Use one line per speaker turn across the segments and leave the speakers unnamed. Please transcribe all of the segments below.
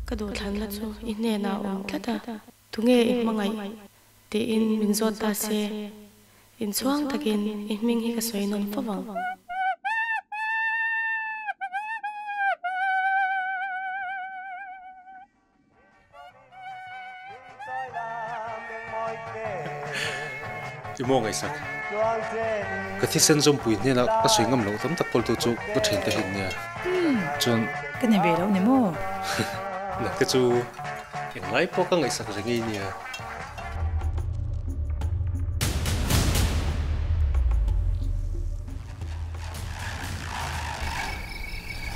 cái đồ thằng là chú in nè nào thắt à tu nghe mà ngày để in mình dọn ta xe in xoang ta in mình hi cái xoay non phá vang
chỉ mua ngày sắc cái thiết sen zoom bụi nên là cái suy ngẫm lâu tấm tập pol tu chu cái chuyện thể hiện nha chọn
cái này về đâu nè mô
là cái chu hiện ngay po cái ngày sắc rồi nghe nha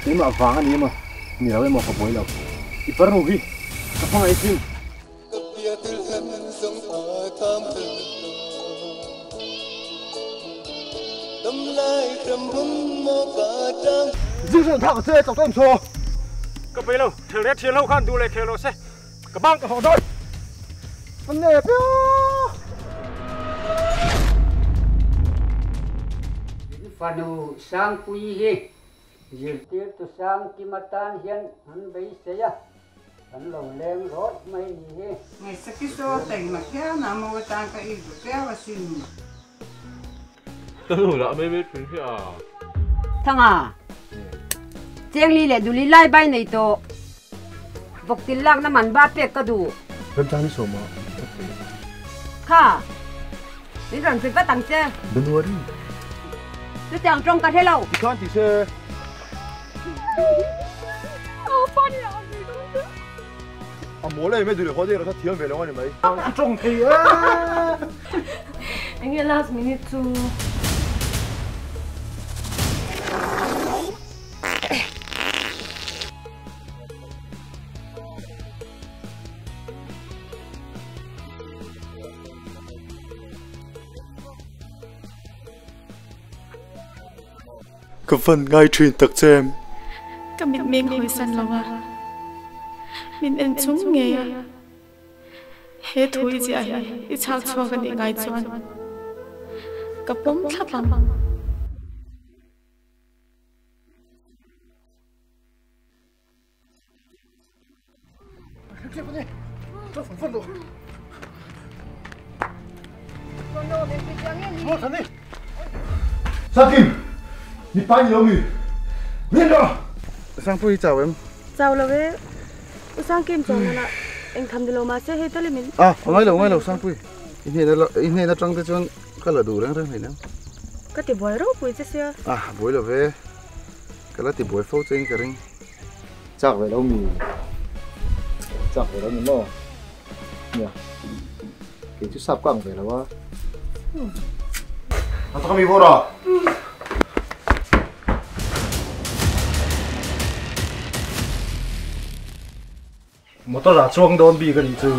ini mah fangan ini mah mira mau ke boy lo iparno gi apa ngai sin dư dần thằng xe tàu tôm xô
cái bấy lâu thằng lét thiên lâu khan du lịch khéo lo xe cái băng cái họ thôi
anh nè béo
Fanu sang kui hi Yirtir tu sang kimatan hian han bei seya han lo leng rot mai ni hi
ngày sau khi so thành mà kéo nào mua tan cái ít kéo và xin
tôi rồi đã mấy phim kia à
thằng à cheng li le du li lai bai nei to bok til lak na man ba pe ka du
ram chani so ma
kha ni ran phi ka tang che
đừng worry
lu chang trong ka the lo
con thì xe bố này mới được có gì là thắt thiếu về đâu anh mấy trông thì
anh nghe last minute tu
cái phần ngay truyền tật cho em
cái mình hồi san lâu à mình ăn chung nghe hết thôi gì à ít chào chua cái này ngay chuan cái bông thắt lắm
Sang Kim, đi bay gì đâu nhỉ? Lên rồi. Sang Pui chào em.
chào lâu đấy sang Kim chào nó là anh thầm đi lâu mà sẽ hết tới mình
À, ngay lâu Sang Pui. In này nó trăng tới chọn cái là đủ răng này nè.
cái tiệm bồi rau bồi chứ sao
À, bồi là về. Cái là tiệm bồi phô trên cái ring. Chắc về đâu nhỉ? Chắc về đâu nhỉ mò? Nhỉ? Cái chú sắp quăng về là quá. Nó có bị vô rồi. Một tao là chuông đôn bị cái gì chứ.